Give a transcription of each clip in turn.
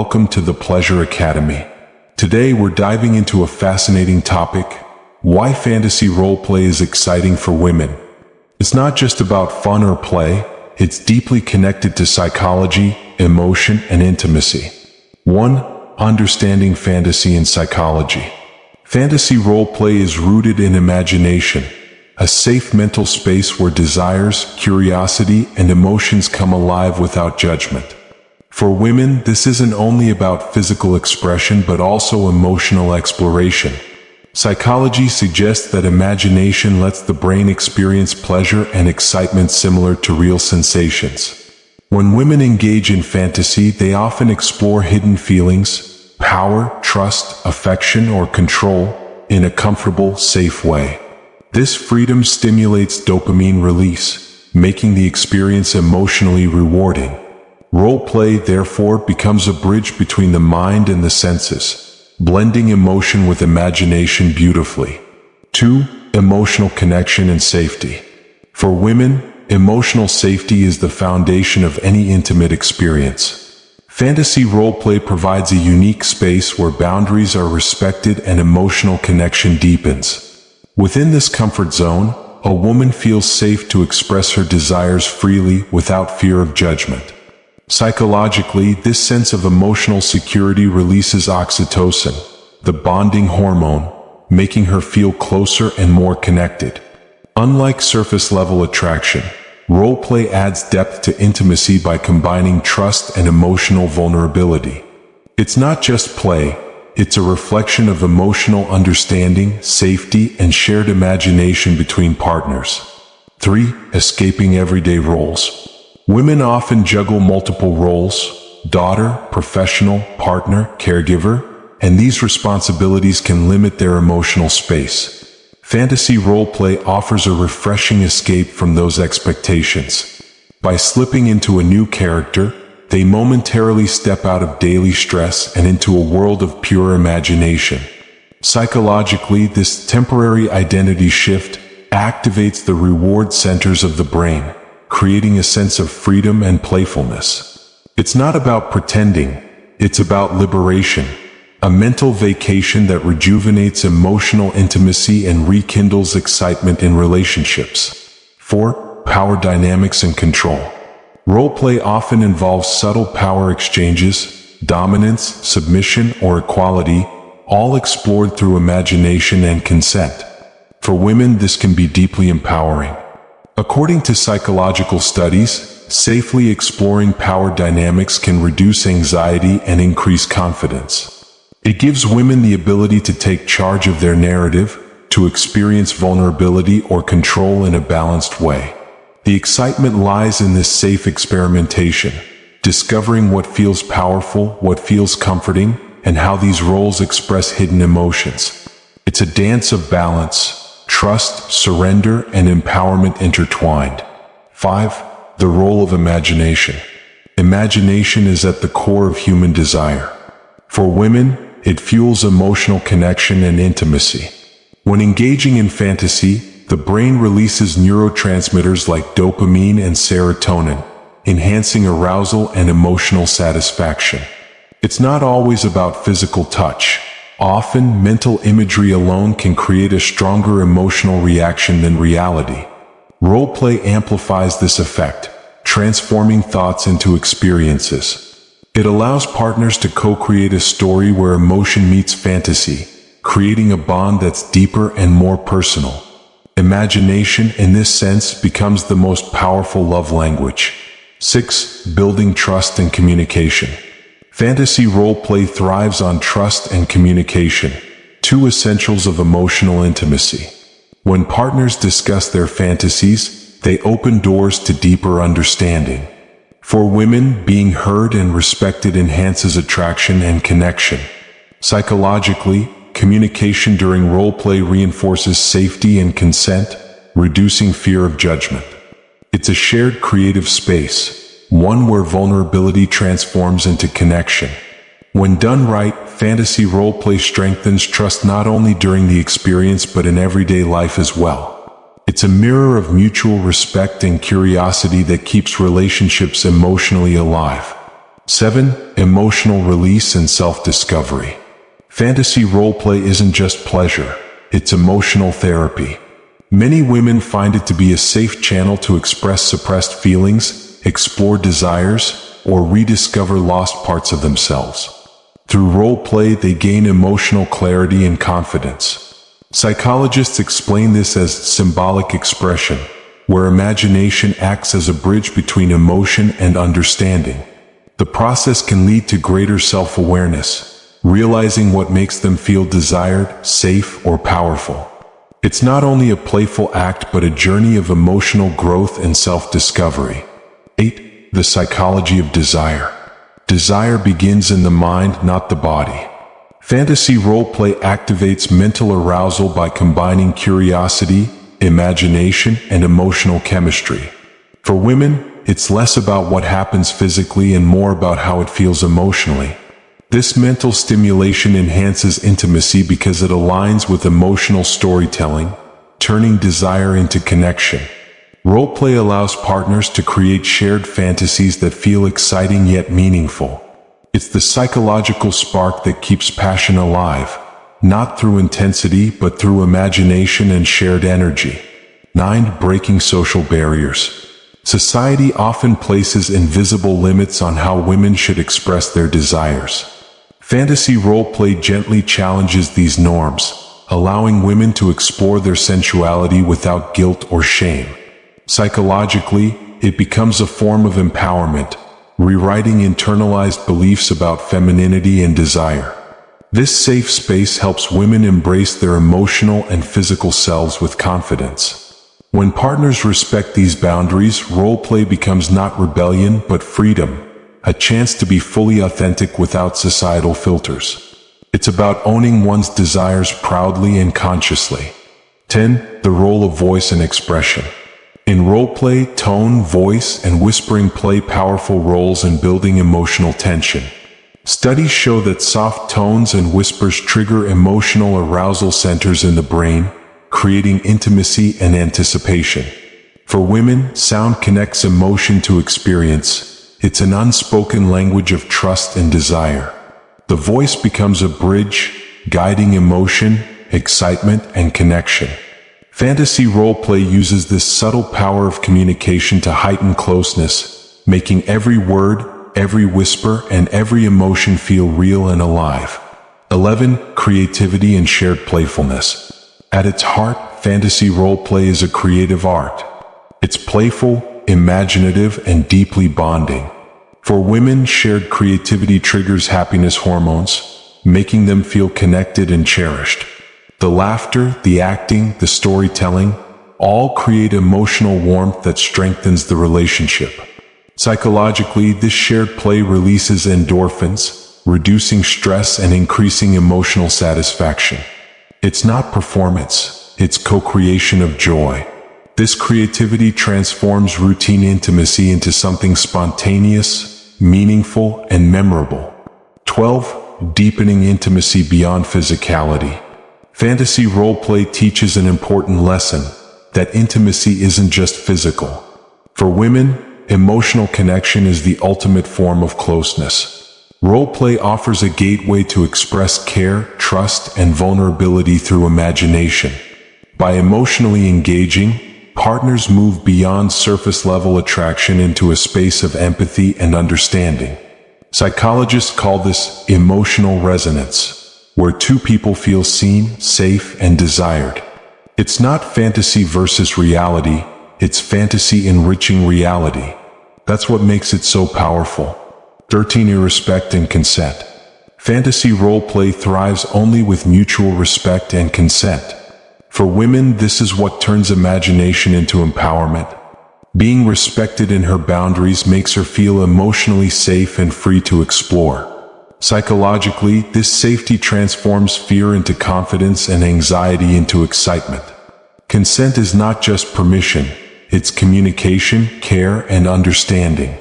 welcome to the Pleasure Academy. Today we're diving into a fascinating topic: why fantasy roleplay is exciting for women. It's not just about fun or play, it's deeply connected to psychology, emotion, and intimacy. 1. Understanding fantasy and psychology. Fantasy roleplay is rooted in imagination, a safe mental space where desires, curiosity, and emotions come alive without judgment. For women, this isn't only about physical expression but also emotional exploration. Psychology suggests that imagination lets the brain experience pleasure and excitement similar to real sensations. When women engage in fantasy, they often explore hidden feelings, power, trust, affection, or control in a comfortable, safe way. This freedom stimulates dopamine release, making the experience emotionally rewarding. Roleplay, therefore, becomes a bridge between the mind and the senses, blending emotion with imagination beautifully. 2. Emotional connection and safety. For women, emotional safety is the foundation of any intimate experience. Fantasy roleplay provides a unique space where boundaries are respected and emotional connection deepens. Within this comfort zone, a woman feels safe to express her desires freely without fear of judgment. Psychologically, this sense of emotional security releases oxytocin, the bonding hormone, making her feel closer and more connected. Unlike surface-level attraction, roleplay adds depth to intimacy by combining trust and emotional vulnerability. It's not just play, it's a reflection of emotional understanding, safety, and shared imagination between partners. 3. Escaping everyday roles. Women often juggle multiple roles: daughter, professional, partner, caregiver, and these responsibilities can limit their emotional space. Fantasy roleplay offers a refreshing escape from those expectations. By slipping into a new character, they momentarily step out of daily stress and into a world of pure imagination. Psychologically, this temporary identity shift activates the reward centers of the brain, creating a sense of freedom and playfulness. It's not about pretending, it's about liberation, a mental vacation that rejuvenates emotional intimacy and rekindles excitement in relationships. 4. Power dynamics and control. Roleplay often involves subtle power exchanges, dominance, submission, or equality, all explored through imagination and consent. For women, this can be deeply empowering. According to psychological studies, safely exploring power dynamics can reduce anxiety and increase confidence. It gives women the ability to take charge of their narrative, to experience vulnerability or control in a balanced way. The excitement lies in this safe experimentation, discovering what feels powerful, what feels comforting, and how these roles express hidden emotions. It's a dance of balance, trust, surrender, and empowerment intertwined. 5. The role of imagination. Imagination is at the core of human desire. For women, it fuels emotional connection and intimacy. When engaging in fantasy, the brain releases neurotransmitters like dopamine and serotonin, enhancing arousal and emotional satisfaction. It's not always about physical touch. Often, mental imagery alone can create a stronger emotional reaction than reality. Roleplay amplifies this effect, transforming thoughts into experiences. It allows partners to co-create a story where emotion meets fantasy, creating a bond that's deeper and more personal. Imagination, in this sense, becomes the most powerful love language. 6. Building trust and communication. Fantasy roleplay thrives on trust and communication, two essentials of emotional intimacy. When partners discuss their fantasies, they open doors to deeper understanding. For women, being heard and respected enhances attraction and connection. Psychologically, communication during roleplay reinforces safety and consent, reducing fear of judgment. It's a shared creative space, one where vulnerability transforms into connection. When done right, fantasy roleplay strengthens trust not only during the experience but in everyday life as well. It's a mirror of mutual respect and curiosity that keeps relationships emotionally alive. 7. Emotional release and self-discovery. Fantasy roleplay isn't just pleasure, it's emotional therapy. Many women find it to be a safe channel to express suppressed feelings, explore desires, or rediscover lost parts of themselves. Through roleplay, they gain emotional clarity and confidence. Psychologists explain this as symbolic expression, where imagination acts as a bridge between emotion and understanding. The process can lead to greater self-awareness, realizing what makes them feel desired, safe, or powerful. It's not only a playful act but a journey of emotional growth and self-discovery. 8. The psychology of desire. Desire begins in the mind, not the body. Fantasy roleplay activates mental arousal by combining curiosity, imagination, and emotional chemistry. For women, it's less about what happens physically and more about how it feels emotionally. This mental stimulation enhances intimacy because it aligns with emotional storytelling, turning desire into connection. Roleplay allows partners to create shared fantasies that feel exciting yet meaningful. It's the psychological spark that keeps passion alive, not through intensity but through imagination and shared energy. 9. Breaking social barriers. Society often places invisible limits on how women should express their desires. Fantasy roleplay gently challenges these norms, allowing women to explore their sensuality without guilt or shame. Psychologically, it becomes a form of empowerment, rewriting internalized beliefs about femininity and desire. This safe space helps women embrace their emotional and physical selves with confidence. When partners respect these boundaries, roleplay becomes not rebellion but freedom, a chance to be fully authentic without societal filters. It's about owning one's desires proudly and consciously. 10. The role of voice and expression. In roleplay, tone, voice, and whispering play powerful roles in building emotional tension. Studies show that soft tones and whispers trigger emotional arousal centers in the brain, creating intimacy and anticipation. For women, sound connects emotion to experience. It's an unspoken language of trust and desire. The voice becomes a bridge, guiding emotion, excitement, and connection. Fantasy roleplay uses this subtle power of communication to heighten closeness, making every word, every whisper, and every emotion feel real and alive. 11. Creativity and shared playfulness. At its heart, fantasy roleplay is a creative art. It's playful, imaginative, and deeply bonding. For women, shared creativity triggers happiness hormones, making them feel connected and cherished. The laughter, the acting, the storytelling, all create emotional warmth that strengthens the relationship. Psychologically, this shared play releases endorphins, reducing stress and increasing emotional satisfaction. It's not performance, it's co-creation of joy. This creativity transforms routine intimacy into something spontaneous, meaningful, and memorable. 12. Deepening intimacy beyond physicality. Fantasy roleplay teaches an important lesson, that intimacy isn't just physical. For women, emotional connection is the ultimate form of closeness. Roleplay offers a gateway to express care, trust, and vulnerability through imagination. By emotionally engaging, partners move beyond surface-level attraction into a space of empathy and understanding. Psychologists call this emotional resonance, where two people feel seen, safe, and desired. It's not fantasy versus reality, it's fantasy enriching reality. That's what makes it so powerful. 13. Respect and consent. Fantasy roleplay thrives only with mutual respect and consent. For women, this is what turns imagination into empowerment. Being respected in her boundaries makes her feel emotionally safe and free to explore. Psychologically, this safety transforms fear into confidence and anxiety into excitement. Consent is not just permission, it's communication, care, and understanding.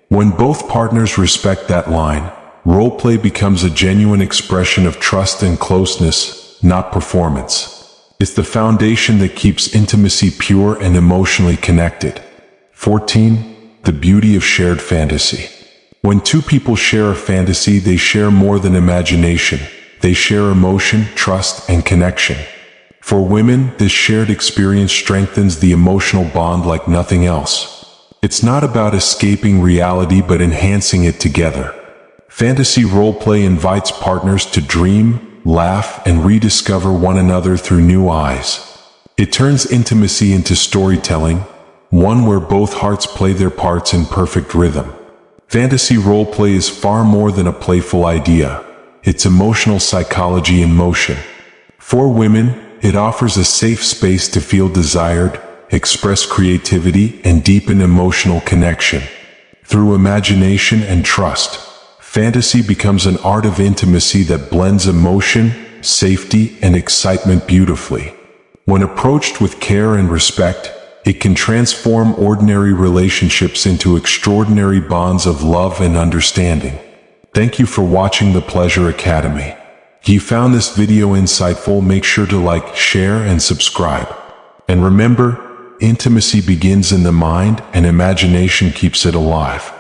When both partners respect that line, roleplay becomes a genuine expression of trust and closeness, not performance. It's the foundation that keeps intimacy pure and emotionally connected. 14. The beauty of shared fantasy. When two people share a fantasy, they share more than imagination. They share emotion, trust, and connection. For women, this shared experience strengthens the emotional bond like nothing else. It's not about escaping reality but enhancing it together. Fantasy roleplay invites partners to dream, laugh, and rediscover one another through new eyes. It turns intimacy into storytelling, one where both hearts play their parts in perfect rhythm. Fantasy roleplay is far more than a playful idea. It's emotional psychology in motion. For women, it offers a safe space to feel desired, express creativity, and deepen emotional connection. Through imagination and trust, fantasy becomes an art of intimacy that blends emotion, safety, and excitement beautifully. When approached with care and respect, it can transform ordinary relationships into extraordinary bonds of love and understanding. Thank you for watching the Pleasure Academy. If you found this video insightful, make sure to like, share, and subscribe. And remember, intimacy begins in the mind and imagination keeps it alive.